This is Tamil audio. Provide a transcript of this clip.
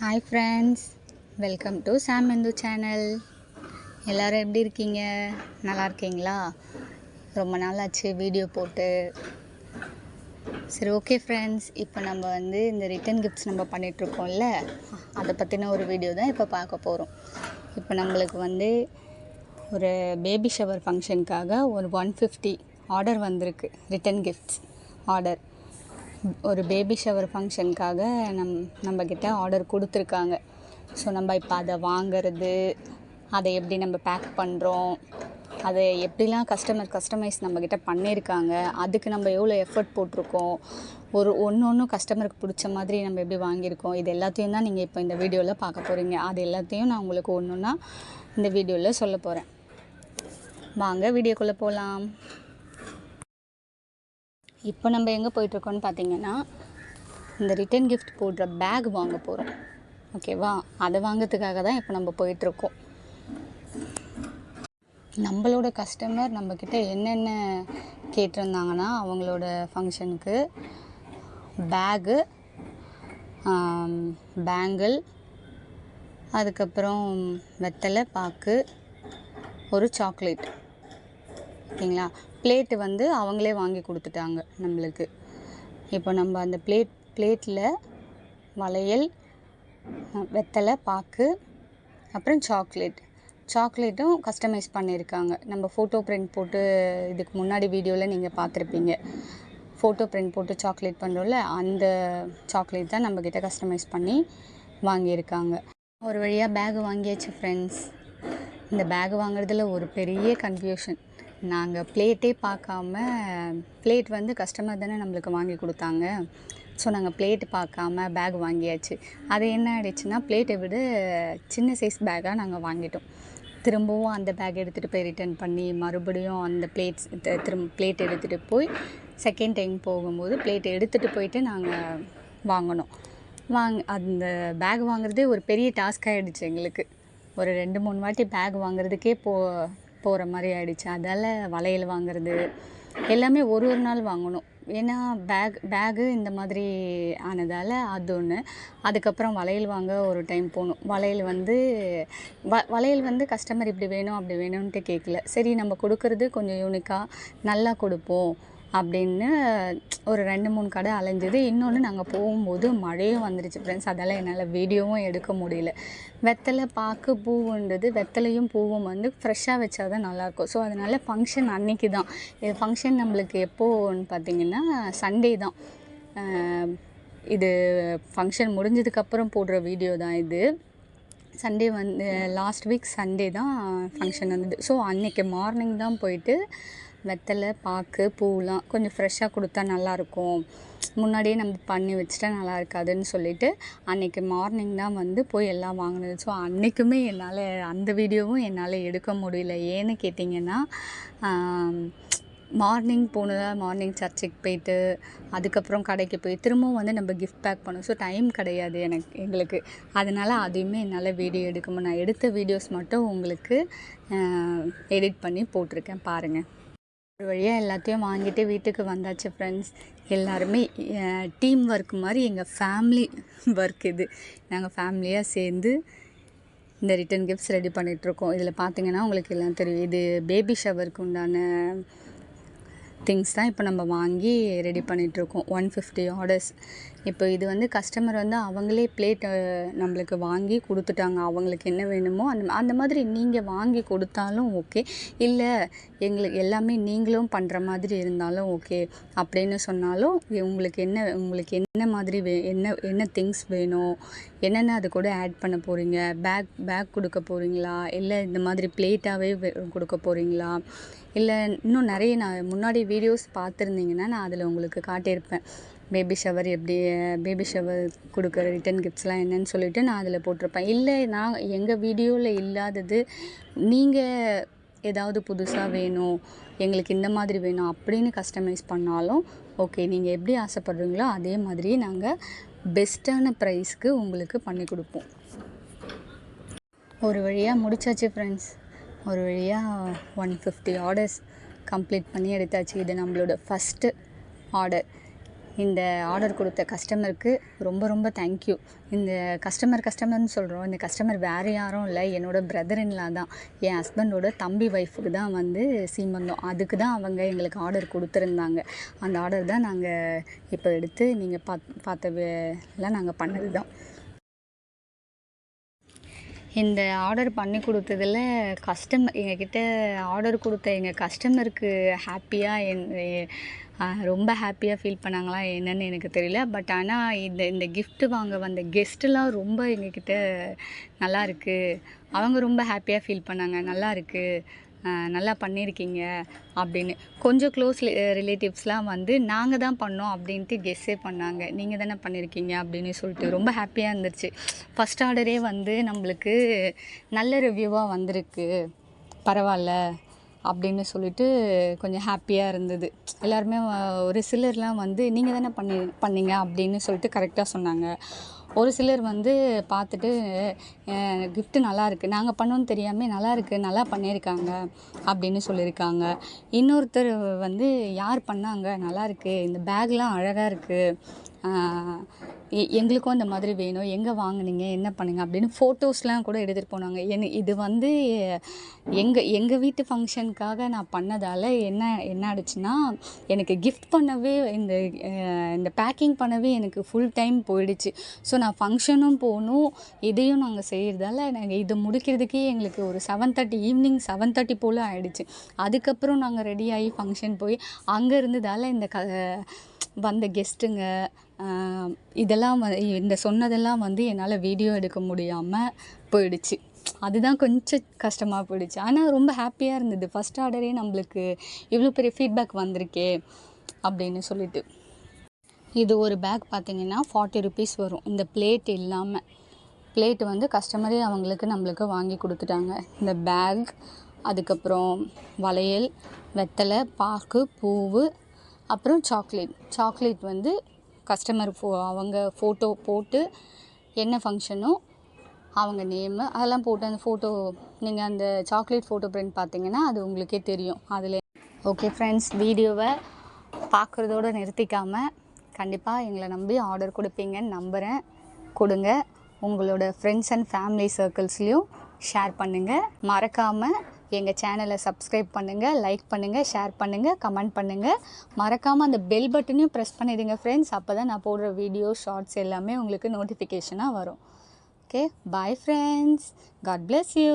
Hi friends, welcome to Sam Hindu channel. எல்லோரும் எப்படி இருக்கீங்க? நல்லா இருக்கீங்களா? ரொம்ப நாள் ஆச்சு வீடியோ போட்டு. சரி, ஓகே ஃப்ரெண்ட்ஸ், இப்போ நம்ம இந்த ரிட்டன் கிஃப்ட்ஸ் நம்ம பண்ணிகிட்ருக்கோம்ல, அதை பற்றின ஒரு வீடியோ தான் இப்போ பார்க்க போகிறோம். இப்போ நம்மளுக்கு ஒரு பேபி ஷவர் ஃபங்க்ஷனுக்காக ஒரு 150 ஆர்டர் வந்திருக்கு. ரிட்டன் கிஃப்ட்ஸ் ஆர்டர் ஒரு பேபி ஷவர் ஃபங்க்ஷனுக்காக நம்மக்கிட்ட ஆர்டர் கொடுத்துருக்காங்க. ஸோ நம்ம இப்போ அதை வாங்கிறது, அதை எப்படி நம்ம பேக் பண்ணுறோம், அதை எப்படிலாம் கஸ்டமைஸ் நம்மக்கிட்ட பண்ணியிருக்காங்க, அதுக்கு நம்ம எவ்வளோ எஃபர்ட் போட்டிருக்கோம், ஒன்று கஸ்டமருக்கு பிடிச்ச மாதிரி நம்ம எப்படி வாங்கியிருக்கோம், இது எல்லாத்தையும் தான் நீங்கள் இப்போ இந்த வீடியோவில் பார்க்க போகிறீங்க. அது எல்லாத்தையும் நான் உங்களுக்கு ஒன்றுன்னா இந்த வீடியோவில் சொல்ல போகிறேன். வாங்க வீடியோக்குள்ளே போகலாம். இப்போ நம்ம எங்கே போயிட்டுருக்கோன்னு பார்த்தீங்கன்னா, இந்த ரிட்டன் கிஃப்ட் போடுற பேக் வாங்க போகிறோம். ஓகேவா? அதை வாங்கிறதுக்காக தான் இப்போ நம்ம போயிட்டுருக்கோம். நம்மளோட கஸ்டமர் நம்மக்கிட்ட என்னென்ன கேட்டிருந்தாங்கன்னா, அவங்களோட ஃபங்க்ஷனுக்கு பேகு, பேங்கிள், அதுக்கப்புறம் வெத்தலை பாக்கு, ஒரு சாக்லேட். ஓகேங்களா? பிளேட்டு அவங்களே வாங்கி கொடுத்துட்டாங்க நம்மளுக்கு. இப்போ நம்ம அந்த பிளேட்டில் வளையல், வெத்தலை பாக்கு, அப்புறம் சாக்லேட்டும் கஸ்டமைஸ் பண்ணியிருக்காங்க. நம்ம ஃபோட்டோ பிரிண்ட் போட்டு இதுக்கு முன்னாடி வீடியோவில் நீங்கள் பார்த்துருப்பீங்க. ஃபோட்டோ பிரிண்ட் போட்டு சாக்லேட் பண்ணுறோம்ல, அந்த சாக்லேட் தான் நம்மக்கிட்ட கஸ்டமைஸ் பண்ணி வாங்கியிருக்காங்க. ஒரு வழியாக பேகு வாங்கியாச்சு ஃப்ரெண்ட்ஸ். இந்த பேகு வாங்குறதுல ஒரு பெரிய கன்ஃபியூஷன். நாங்கள் பிளேட்டே பார்க்காம, பிளேட் கஸ்டமர் தானே நம்மளுக்கு வாங்கி கொடுத்தாங்க. ஸோ நாங்கள் பிளேட்டு பார்க்காம பேக் வாங்கியாச்சு. அது என்ன ஆகிடுச்சுன்னா, பிளேட்டை விட சின்ன சைஸ் பேக்காக நாங்கள் வாங்கிட்டோம். திரும்பவும் அந்த பேக் எடுத்துகிட்டு போய் ரிட்டர்ன் பண்ணி, மறுபடியும் அந்த பிளேட் எடுத்துகிட்டு போய் செகண்ட் டைம் போகும்போது பிளேட் எடுத்துகிட்டு போயிட்டு நாங்கள் வாங்கினோம். அந்த பேக் வாங்குறதே ஒரு பெரிய டாஸ்க் ஆகிடுச்சு எங்களுக்கு. ஒரு 2-3 வாட்டி பேக் வாங்குறதுக்கே போகிற மாதிரி ஆகிடுச்சு. அதால் வளையல் வாங்குறது எல்லாமே ஒரு நாள் வாங்கணும். ஏன்னா பேகு இந்த மாதிரி ஆனதால் அது ஒன்று. அதுக்கப்புறம் வளையல் வாங்க ஒரு டைம் போகணும். வளையல் கஸ்டமர் இப்படி வேணும் அப்படி வேணும்ன்ட்டு கேட்கல. சரி, நம்ம கொடுக்குறது கொஞ்சம் யூனிக்காக நல்லா கொடுப்போம் அப்படின்னு ஒரு 2-3 கடை அலைஞ்சது. இன்னொன்று, நாங்கள் போகும்போது மழையும் வந்துருச்சு ஃப்ரெண்ட்ஸ். அதால் என்னால் வீடியோவும் எடுக்க முடியல. வெத்தலை பாக்கு பூவுன்றது, வெத்தலையும் பூவும் ஃப்ரெஷ்ஷாக வச்சா தான் நல்லாயிருக்கும். ஸோ அதனால் ஃபங்க்ஷன் அன்னைக்கு தான். இது ஃபங்க்ஷன் நம்மளுக்கு எப்போன்னு பார்த்தீங்கன்னா சண்டே தான். இது ஃபங்க்ஷன் முடிஞ்சதுக்கப்புறம் போடுற வீடியோ தான் இது. சண்டே லாஸ்ட் வீக் சண்டே தான் ஃபங்க்ஷன் வந்தது. ஸோ அன்றைக்கி மார்னிங் தான் போயிட்டு வெத்தலை பாக்கு பூவெலாம் கொஞ்சம் ஃப்ரெஷ்ஷாக கொடுத்தா நல்லாயிருக்கும், முன்னாடியே நம்ம பண்ணி வச்சுட்டா நல்லா இருக்காதுன்னு சொல்லிவிட்டு அன்றைக்கி மார்னிங் தான் போய் எல்லாம் வாங்கினது. ஸோ அன்றைக்குமே என்னால் அந்த வீடியோவும் என்னால் எடுக்க முடியல. ஏன்னு கேட்டிங்கன்னா, மார்னிங் சர்ச்சுக்கு போயிட்டு அதுக்கப்புறம் கடைக்கு போய் திரும்பவும் நம்ம கிஃப்ட் பேக் பண்ணோம். ஸோ டைம் கிடையாது எங்களுக்கு. அதனால் அதையுமே என்னால் வீடியோ எடுக்க நான் எடுத்த வீடியோஸ் மட்டும் உங்களுக்கு எடிட் பண்ணி போட்டிருக்கேன், பாருங்கள். ஒரு வழியாக எல்லாத்தையும் வாங்கிட்டு வீட்டுக்கு வந்தாச்சு ஃப்ரெண்ட்ஸ். எல்லாருமே டீம் ஒர்க் மாதிரி எங்கள் ஃபேமிலி ஒர்க் இது. நாங்கள் ஃபேமிலியாக சேர்ந்து இந்த ரிட்டன் கிஃப்ட்ஸ் ரெடி பண்ணிகிட்ருக்கோம். இதில் பார்த்திங்கன்னா உங்களுக்கு எல்லாம் தெரியும், இது பேபி ஷவருக்கு உண்டான திங்ஸ் தான் இப்போ நம்ம வாங்கி ரெடி பண்ணிகிட்ருக்கோம். 150 ஆர்டர்ஸ். இப்போ இது கஸ்டமர் அவங்களே பிளேட் நம்மளுக்கு வாங்கி கொடுத்துட்டாங்க. அவங்களுக்கு என்ன வேணுமோ அந்த மாதிரி நீங்கள் வாங்கி கொடுத்தாலும் ஓகே, இல்லை எங்களுக்கு எல்லாமே நீங்களும் பண்ணுற மாதிரி இருந்தாலும் ஓகே அப்படின்னு சொன்னாலும், உங்களுக்கு என்ன மாதிரி என்ன திங்ஸ் வேணும், என்னென்ன அது கூட ஆட் பண்ண போகிறீங்க, பேக் கொடுக்க போகிறீங்களா, இல்லை இந்த மாதிரி பிளேட்டாகவே கொடுக்க போகிறீங்களா, இல்லை இன்னும் நிறைய நான் முன்னாடி வீடியோஸ் பார்த்துருந்தீங்கன்னா நான் அதில் உங்களுக்கு காட்டியிருப்பேன். பேபி ஷவர் கொடுக்குற ரிட்டன் கிஃப்ட்ஸ்லாம் என்னன்னு சொல்லிவிட்டு நான் அதில் போட்டிருப்பேன். இல்லை, நான் எங்கள் வீடியோவில் இல்லாதது நீங்கள் ஏதாவது புதுசாக வேணும், எங்களுக்கு இந்த மாதிரி வேணும் அப்படின்னு கஸ்டமைஸ் பண்ணாலும் ஓகே. நீங்கள் எப்படி ஆசைப்படுறீங்களோ அதே மாதிரியே நாங்கள் பெஸ்ட்டான ப்ரைஸ்க்கு உங்களுக்கு பண்ணி கொடுப்போம். ஒரு வழியாக முடிச்சாச்சு ஃப்ரெண்ட்ஸ். ஒரு வழியாக 150 ஆர்டர்ஸ் கம்ப்ளீட் பண்ணி எடுத்தாச்சு. இது நம்மளோட ஃபஸ்ட்டு ஆர்டர். இந்த ஆர்டர் கொடுத்த கஸ்டமருக்கு ரொம்ப ரொம்ப தேங்க்யூ. இந்த கஸ்டமர்னு சொல்கிறோம். இந்த கஸ்டமர் வேறு யாரும் இல்லை, என்னோடய பிரதர் இன்லா தான். என் ஹஸ்பண்டோட தம்பி ஒய்ஃபுக்கு தான் வந்து சீமந்தம். அதுக்கு தான் அவங்க எங்களுக்கு ஆர்டர் கொடுத்துருந்தாங்க. அந்த ஆர்டர் தான் நாங்கள் இப்போ எடுத்து நீங்கள் பார்த்ததெல்லாம் நாங்கள் பண்ணது தான். இந்த ஆர்டர் பண்ணி கொடுத்ததில் எங்ககிட்ட ஆர்டர் கொடுத்த எங்கள் கஸ்டமருக்கு ரொம்ப ஹாப்பியாக ஃபீல் பண்ணாங்களா என்னன்னு எனக்கு தெரியல. பட் ஆனால் இந்த கிஃப்ட்டு வாங்க வந்த கெஸ்ட்டெலாம் ரொம்ப எங்ககிட்ட நல்லாயிருக்கு, அவங்க ரொம்ப ஹாப்பியாக ஃபீல் பண்ணாங்க. நல்லாயிருக்கு, நல்லா பண்ணியிருக்கீங்க அப்படின்னு. கொஞ்சம் க்ளோஸ் ரிலேட்டிவ்ஸ்லாம் வந்து நாங்கள் தான் பண்ணோம் அப்படின்ட்டு கெஸ்ஸே பண்ணாங்க. நீங்கள் தானே பண்ணியிருக்கீங்க அப்படின்னு சொல்லிட்டு ரொம்ப ஹாப்பியாக இருந்துச்சு. ஃபஸ்ட் ஆர்டரே வந்து நம்மளுக்கு நல்ல ரிவ்யூவாக வந்திருக்கு, பரவாயில்ல அப்படின்னு சொல்லிட்டு கொஞ்சம் ஹாப்பியாக இருந்தது. எல்லாருமே ஒரு சிலர்லாம் வந்து நீங்கள் தானே பண்ணீங்க அப்படின்னு சொல்லிட்டு கரெக்டாக சொன்னாங்க. ஒரு சிலர் வந்து பார்த்துட்டு கிஃப்ட்டு நல்லாயிருக்கு, நாங்கள் பண்ணோன்னு தெரியாமல் நல்லாயிருக்கு, நல்லா பண்ணியிருக்காங்க அப்படின்னு சொல்லியிருக்காங்க. இன்னொருத்தர் வந்து யார் பண்ணாங்க, நல்லாயிருக்கு, இந்த பேக்லாம் அழகாக இருக்குது, எங்களுக்கும் அந்த மாதிரி வேணும், எங்கே வாங்குனீங்க, என்ன பண்ணுங்க அப்படின்னு ஃபோட்டோஸ்லாம் கூட எடுத்துகிட்டு போனாங்க. இது வந்து எங்கள் வீட்டு ஃபங்க்ஷனுக்காக நான் பண்ணதால் என்ன ஆயிடுச்சுன்னா, எனக்கு கிஃப்ட் பண்ணவே இந்த பேக்கிங் பண்ணவே எனக்கு ஃபுல் டைம் போயிடுச்சு. ஸோ நான் ஃபங்க்ஷனும் போகணும், இதையும் நாங்கள் செய்கிறதால நாங்கள் இதை முடிக்கிறதுக்கே எங்களுக்கு ஒரு ஈவினிங் 7:30 போல் ஆகிடுச்சு. அதுக்கப்புறம் நாங்கள் ரெடி ஆகி ஃபங்க்ஷன் போய் அங்கே இருந்ததால் வந்த கெஸ்ட்டுங்க இதெல்லாம் சொன்னதெல்லாம் வந்து என்னால் வீடியோ எடுக்க முடியாமல் போயிடுச்சு. அதுதான் கொஞ்சம் கஷ்டமாக போயிடுச்சு. ஆனால் ரொம்ப ஹாப்பியாக இருந்தது. ஃபஸ்ட் ஆர்டரே நம்மளுக்கு இவ்வளோ பெரிய ஃபீட்பேக் வந்திருக்கே அப்படின்னு சொல்லிட்டு. இது ஒரு பேக் பார்த்திங்கன்னா 40 rupees வரும். இந்த பிளேட் இல்லாமல், பிளேட் வந்து கஸ்டமரே நம்மளுக்கு வாங்கி கொடுத்துட்டாங்க. இந்த பேக், அதுக்கப்புறம் வளையல், வெத்தலை பாக்கு, பூவு, அப்புறம் சாக்லேட் வந்து கஸ்டமர் அவங்க ஃபோட்டோ போட்டு என்ன ஃபங்க்ஷனோ அவங்க நேமு அதெல்லாம் போட்டு அந்த ஃபோட்டோ நீங்கள் அந்த சாக்லேட் ஃபோட்டோ பிரிண்ட் பார்த்தீங்கன்னா அது உங்களுக்கே தெரியும் அதில். ஓகே ஃப்ரெண்ட்ஸ், வீடியோவை பார்க்குறதோடு நிறுத்திக்காமல் கண்டிப்பாக எங்களை நம்பி ஆர்டர் கொடுப்பீங்கன்னு நம்புகிறேன். கொடுங்க. உங்களோட ஃப்ரெண்ட்ஸ் அண்ட் ஃபேமிலி சர்க்கிள்ஸ்லேயும் ஷேர் பண்ணுங்கள். மறக்காமல் எங்கள் சேனலை சப்ஸ்கிரைப் பண்ணுங்கள், லைக் பண்ணுங்கள், ஷேர் பண்ணுங்கள், கமெண்ட் பண்ணுங்கள். மறக்காமல் அந்த பெல் பட்டனையும் ப்ரெஸ் பண்ணிடுங்க ஃப்ரெண்ட்ஸ். அப்போ தான் நான் போடுற வீடியோ ஷார்ட்ஸ் எல்லாமே உங்களுக்கு நோட்டிஃபிகேஷனாக வரும். Okay, bye friends. God bless you.